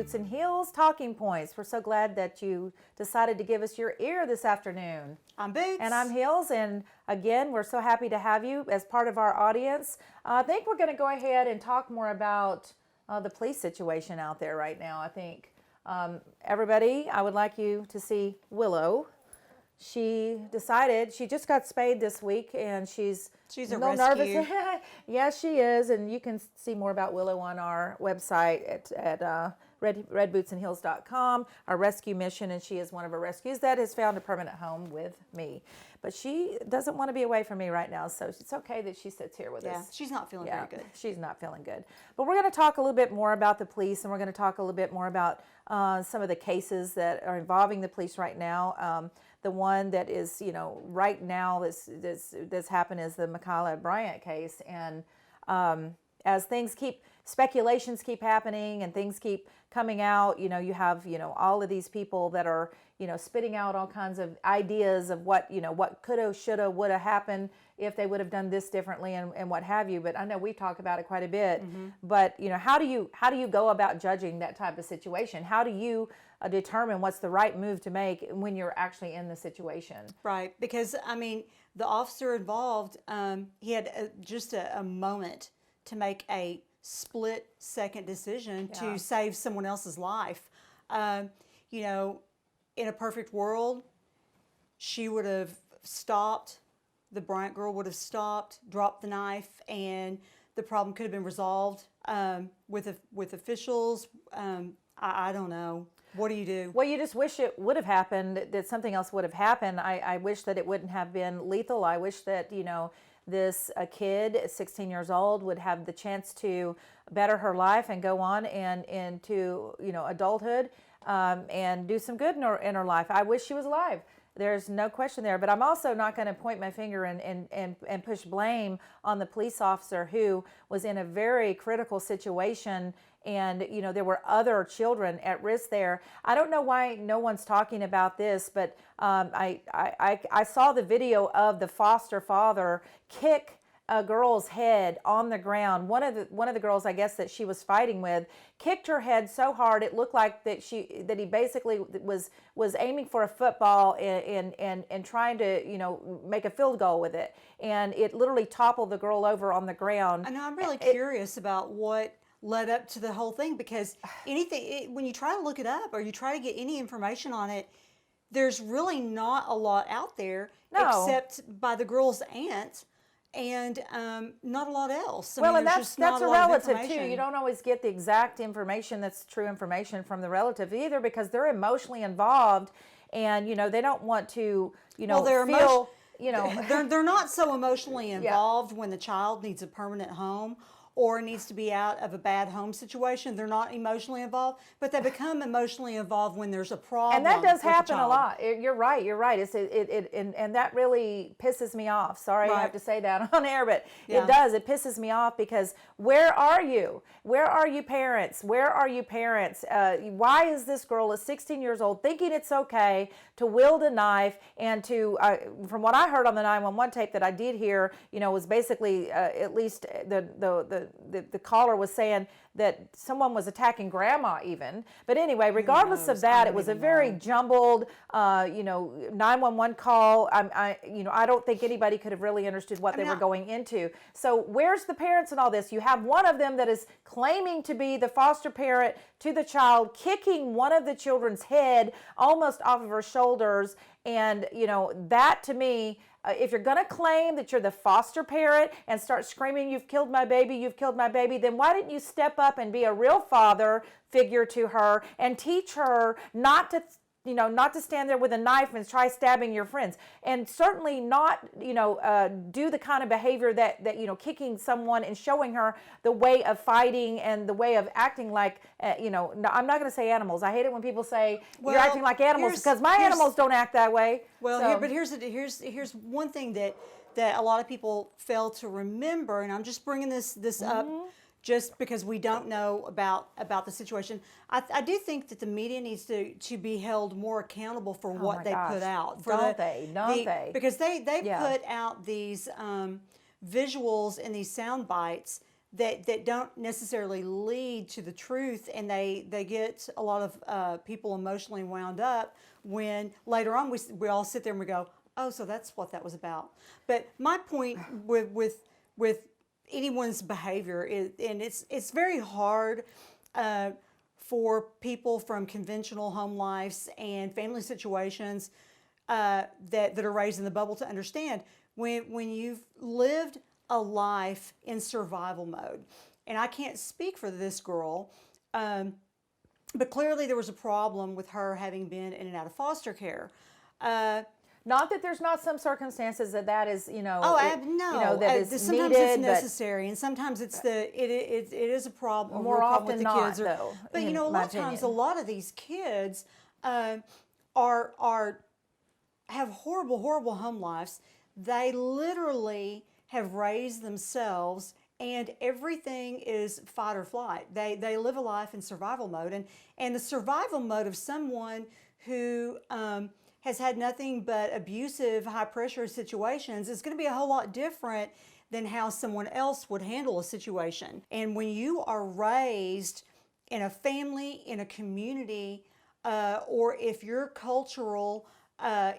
Boots and Heels Talking Points. We're so glad that you decided to give us your ear this afternoon. I'm Boots. And I'm Heels, and again, we're so happy to have you as part of our audience. I think we're going to go ahead and talk more about the police situation out there right now. I think everybody, I would like you to see Willow. She decided, she just got spayed this week, and she's a rescue. Nervous. Yes, she is, and you can see more about Willow on our website at redbootsandheels.com, our rescue mission, and she is one of our rescues that has found a permanent home with me. But she doesn't want to be away from me right now, so it's okay that she sits here with us. Yeah, she's not feeling very good. She's not feeling good. But we're going to talk a little bit more about the police, and we're going to talk a little bit more about some of the cases that are involving the police right now. The one that is, right now that's happened is the Ma'Khia Bryant case. And as speculations keep happening and things keep coming out, you have, all of these people that are, spitting out all kinds of ideas of what coulda, shoulda, woulda happened if they would have done this differently and what have you. But I know we talk about it quite a bit. Mm-hmm. But, how do you go about judging that type of situation? How do you determine what's the right move to make when you're actually in the situation? Right, because the officer involved, he had just a moment to make a split-second decision to save someone else's life. In a perfect world, she would have stopped. The Bryant girl would have stopped, dropped the knife, and the problem could have been resolved with officials. I don't know. What do you do? Well, you just wish it would have happened, that something else would have happened. I wish that it wouldn't have been lethal. I wish that, this kid, 16 years old, would have the chance to better her life and go on and into, adulthood and do some good in her life. I wish she was alive. There's no question there. But I'm also not going to point my finger and push blame on the police officer who was in a very critical situation. And, there were other children at risk there. I don't know why no one's talking about this, but I saw the video of the foster father kick a girl's head on the ground. One of the girls, I guess, that she was fighting with, kicked her head so hard it looked like that he basically was aiming for a football and trying to make a field goal with it, and it literally toppled the girl over on the ground. I know. I'm really curious about what led up to the whole thing, because when you try to look it up or you try to get any information on it, there's really not a lot out there except by the girl's aunt. And not a lot else. And that's a relative too. You don't always get the exact information that's true information from the relative either, because they're emotionally involved, and they don't want to feel they're not so emotionally involved when the child needs a permanent home or needs to be out of a bad home situation. They're not emotionally involved, but they become emotionally involved when there's a problem. And that does happen a lot. You're right. And that really pisses me off. Sorry, I have to say that on air, but it does. It pisses me off, because where are you? Where are you parents? Where are you parents? Why is this girl, at 16 years old, thinking it's okay to wield a knife and to, from what I heard on the 911 tape that I did hear, was basically at least the caller was saying that someone was attacking grandma even. But anyway, regardless of that, it was a very jumbled, 911 call. I don't think anybody could have really understood what they were going into. So where's the parents in all this? You have one of them that is claiming to be the foster parent to the child, kicking one of the children's head almost off of her shoulders. And, that to me, if you're going to claim that you're the foster parent and start screaming, you've killed my baby, then why didn't you step up and be a real father figure to her and teach her not to stand there with a knife and try stabbing your friends, and certainly not, do the kind of behavior that kicking someone and showing her the way of fighting and the way of acting like, I'm not going to say animals. I hate it when people say you're acting like animals, because my animals don't act that way. Well, but here's one thing that a lot of people fail to remember, and I'm just bringing this up just because we don't know about the situation. I do think that the media needs to be held more accountable for what they put out. Don't they? Because they put out these visuals and these sound bites that don't necessarily lead to the truth, and they get a lot of people emotionally wound up when later on we all sit there and we go, oh, so that's what that was about. But my point with anyone's behavior is, and it's very hard for people from conventional home lives and family situations that are raised in the bubble to understand when you've lived a life in survival mode. And I can't speak for this girl, but clearly there was a problem with her having been in and out of foster care. Not that there's not some circumstances that is, No. that is sometimes needed, it's necessary, and sometimes it is a problem. More problem often with the not, kids though. But a lot of times, a lot of these kids have horrible home lives. They literally have raised themselves, and everything is fight or flight. They live a life in survival mode, and the survival mode of someone who has had nothing but abusive, high-pressure situations is going to be a whole lot different than how someone else would handle a situation. And when you are raised in a family, in a community, or if your cultural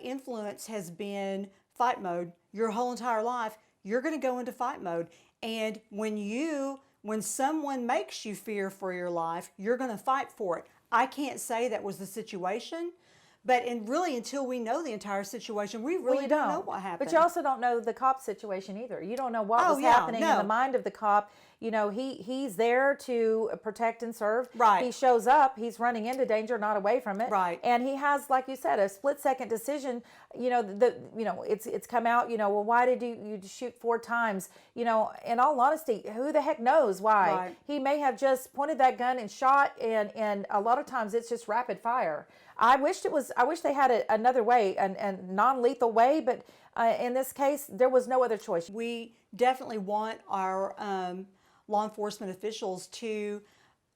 influence has been fight mode your whole entire life, you're going to go into fight mode. And when someone makes you fear for your life, you're going to fight for it. I can't say that was the situation, but really until we know the entire situation, we really don't know what happened. But you also don't know the cop situation either. You don't know what was happening in the mind of the cop. He's there to protect and serve. Right. He shows up, he's running into danger, not away from it. Right. And he has, like you said, a split-second decision. It's come out. Well, why did you shoot 4 times? In all honesty, who the heck knows why? Right. He may have just pointed that gun and shot, and a lot of times it's just rapid fire. I wish they had another way, a non-lethal way, but in this case, there was no other choice. We definitely want our law enforcement officials to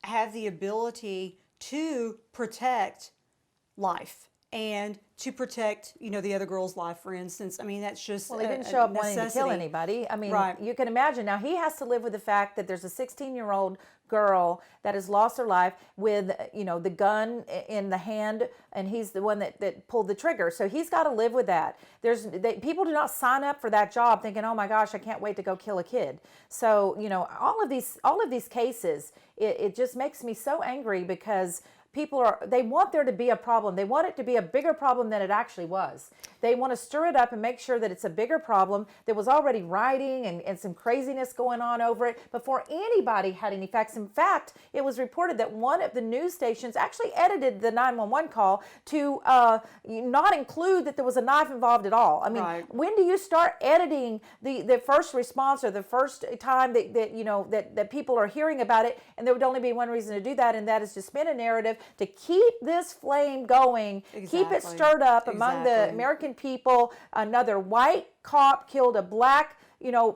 have the ability to protect life and to protect, the other girl's life, for instance. I mean, that's just he didn't show up wanting to kill anybody. I mean, right. You can imagine. Now, he has to live with the fact that there's a 16-year-old girl that has lost her life with, the gun in the hand, and he's the one that pulled the trigger. So he's got to live with that. People do not sign up for that job thinking, oh my gosh, I can't wait to go kill a kid. So, all of these cases, it just makes me so angry because they want there to be a problem. They want it to be a bigger problem than it actually was. They want to stir it up and make sure that it's a bigger problem. There was already rioting and some craziness going on over it before anybody had any facts. In fact, it was reported that one of the news stations actually edited the 911 call to not include that there was a knife involved at all. I mean, right. When do you start editing the first response or the first time that people are hearing about it? And there would only be one reason to do that, and that is to spin a narrative to keep this flame going, exactly. keep it stirred up among the American people. Another white cop killed a black,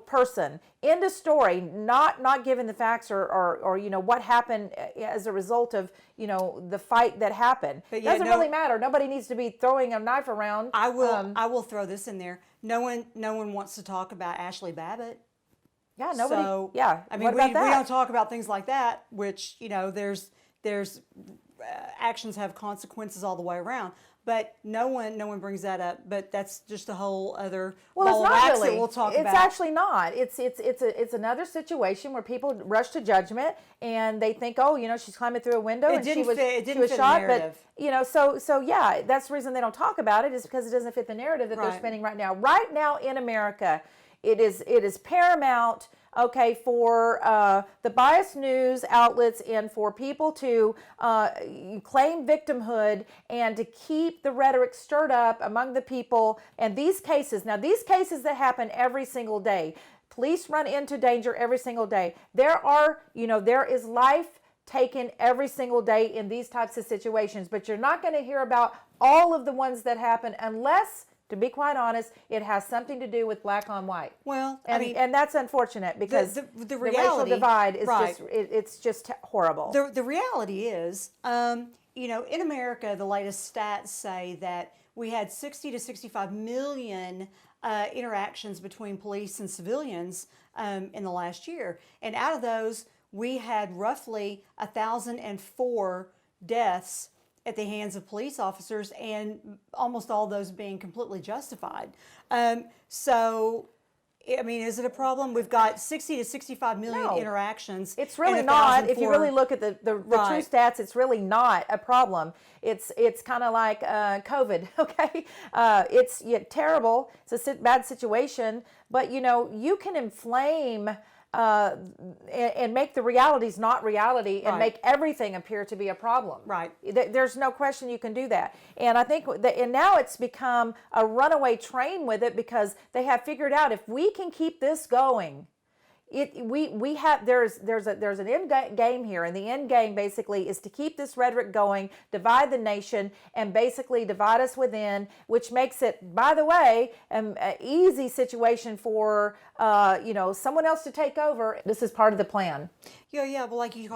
person. End of story. Not given the facts or what happened as a result of the fight that happened. Doesn't really matter. Nobody needs to be throwing a knife around. I will throw this in there. No one wants to talk about Ashley Babbitt. Yeah, nobody. So, yeah, I mean, we don't talk about things like that, which there's actions have consequences all the way around. But no one brings that up. But that's just a whole other ball of wax that we'll talk about. It's actually not. It's another situation where people rush to judgment and they think, oh, she's climbing through a window and she was shot. But so yeah, that's the reason they don't talk about it, is because it doesn't fit the narrative that they're spinning right now. Right now in America, it is paramount. Okay, for the biased news outlets and for people to claim victimhood and to keep the rhetoric stirred up among the people. And these cases that happen every single day, police run into danger every single day. There is life taken every single day in these types of situations, but you're not going to hear about all of the ones that happen unless, to be quite honest, it has something to do with black on white. Well, and that's unfortunate because the racial divide is it's just horrible. The reality is, in America, the latest stats say that we had 60 to 65 million interactions between police and civilians in the last year. And out of those, we had roughly 1,004 deaths at the hands of police officers, and almost all those being completely justified. So, I mean, is it a problem? We've got 60 to 65 million interactions. It's really not. If you really look at the true stats, it's really not a problem. It's kind of like COVID, okay? It's terrible. It's a bad situation, but you can inflame and make the realities not reality, and make everything appear to be a problem. Right. There's no question you can do that. And I think and now it's become a runaway train with it, because they have figured out, if we can keep this going, there's an end game here, and the end game basically is to keep this rhetoric going, divide the nation, and basically divide us within, which makes it, by the way, an easy situation for someone else to take over. This is part of the plan. Yeah. Well, like you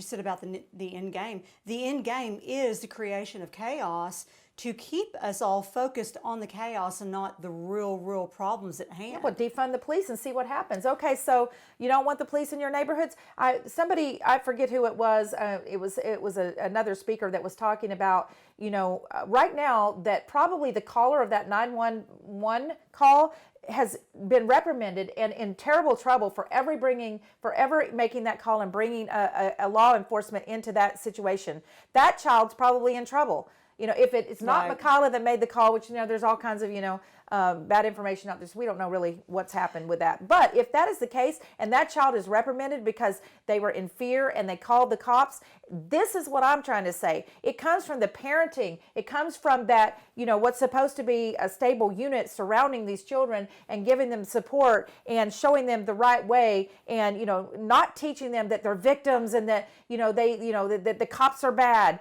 said about the end game. The end game is the creation of chaos, to keep us all focused on the chaos and not the real problems at hand. Yeah, well, defund the police and see what happens. Okay, so you don't want the police in your neighborhoods? I forget who it was. It was another speaker that was talking about, right now, that probably the caller of that 911 call has been reprimanded and in terrible trouble for ever making that call and bringing a law enforcement into that situation. That child's probably in trouble. If it's not Ma'Khia that made the call, which, there's all kinds of, bad information out there, so we don't know really what's happened with that. But if that is the case, and that child is reprimanded because they were in fear and they called the cops, this is what I'm trying to say. It comes from the parenting. It comes from that, what's supposed to be a stable unit surrounding these children and giving them support and showing them the right way, and, not teaching them that they're victims and that, that the cops are bad.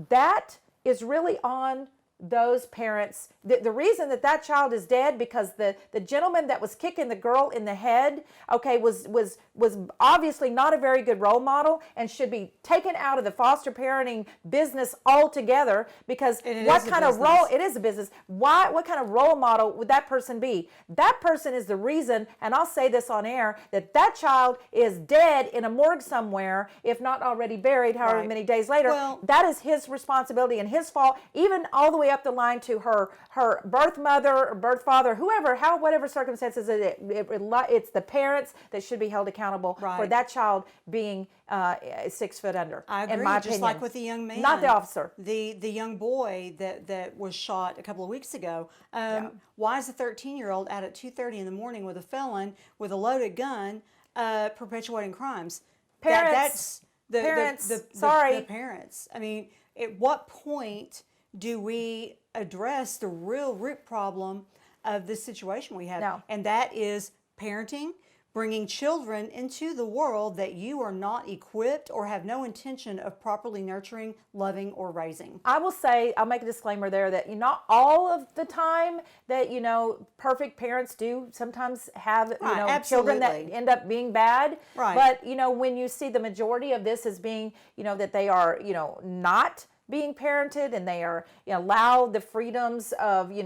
That is really on those parents. The reason that child is dead, because the gentleman that was kicking the girl in the head, was obviously not a very good role model, and should be taken out of the foster parenting business altogether, because what kind of role, it is a business. What kind of role model would that person be? That person is the reason, and I'll say this on air, that child is dead in a morgue somewhere, if not already buried, however many days later. Well, that is his responsibility and his fault, even all the way up the line to her birth mother or birth father, whatever circumstances it's the parents that should be held accountable for that child being 6 foot under. I agree. In my just opinion. Like with the young man, not the officer, the young boy that was shot a couple of weeks ago. Why is a 13-year-old out at 2:30 in the morning with a felon with a loaded gun perpetuating crimes? Parents. The parents. I mean, at what point do we address the real root problem of this situation we have? No. And that is parenting, bringing children into the world that you are not equipped or have no intention of properly nurturing, loving, or raising. I will say, I'll make a disclaimer there, that not all of the time that, perfect parents do sometimes have, children that end up being bad. Right. But, when you see the majority of this as being, that they are, not being parented, and they are allow the freedoms of to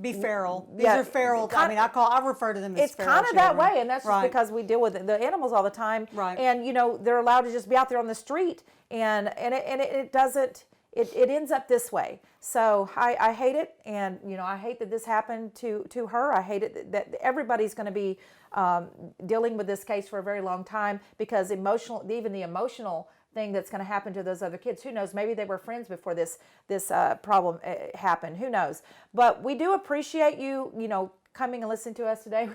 be feral. These are feral. I refer to them as feral. It's kind of that way, and that's just right. because we deal with the animals all the time. Right. And they're allowed to just be out there on the street, and it doesn't. It ends up this way. So I hate it, and I hate that this happened to her. I hate it that everybody's going to be dealing with this case for a very long time, because even the emotional thing that's going to happen to those other kids. Who knows? Maybe they were friends before this problem happened. Who knows? But we do appreciate you, coming and listening to us today.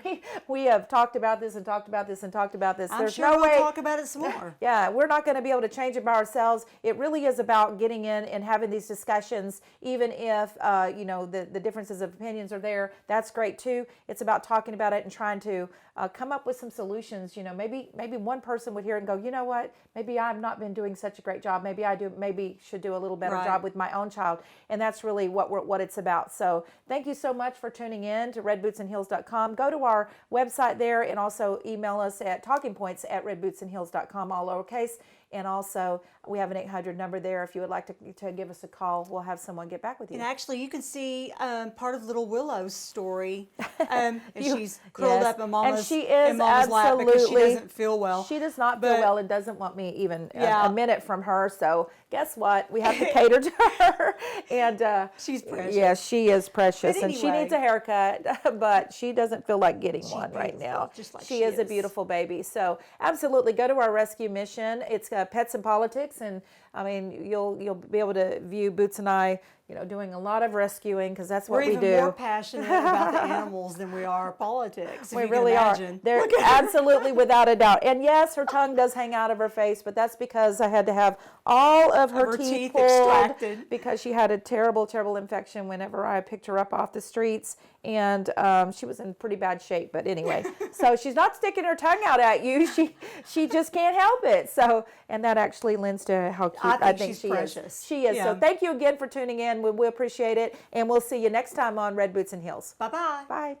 We have talked about this and talked about this and talked about this. There's no way we'll talk about it some more. Yeah, we're not going to be able to change it by ourselves. It really is about getting in and having these discussions, even if the differences of opinions are there. That's great too. It's about talking about it and trying to come up with some solutions. Maybe one person would hear it and go, you know what? Maybe I've not been doing such a great job. Maybe should do a little better job with my own child. And that's really what it's about. So thank you so much for tuning in to redbootsandheels.com. Go to our website there, and also email us at talkingpoints@redbootsandheels.com, all lowercase. And also, we have an 800 number there. If you would like to give us a call, we'll have someone get back with you. And actually, you can see part of Little Willow's story. And she's curled up in Mama's, and she is in Mama's lap because she doesn't feel well. She does not feel well and doesn't want me even a minute from her. So guess what? We have to cater to her. And she's precious. Yeah, she is precious. But And she anyway. needs a haircut, but she doesn't feel like getting one right now. Just like she is a beautiful baby. So absolutely, go to our rescue mission. It's Pets and Politics. And I mean, you'll be able to view Boots and I, doing a lot of rescuing, because that's what we do. We're even more passionate about the animals than we are politics. We really are. They're absolutely, without a doubt. And yes, her tongue does hang out of her face, but that's because I had to have all of her teeth pulled extracted because she had a terrible, terrible infection whenever I picked her up off the streets, and she was in pretty bad shape. But anyway, so she's not sticking her tongue out at you. She just can't help it. So, and that actually lends to how cute I think she precious. is. She is. Yeah. So thank you again for tuning in. We appreciate it, and we'll see you next time on Red Boots and Heels. Bye-bye. Bye.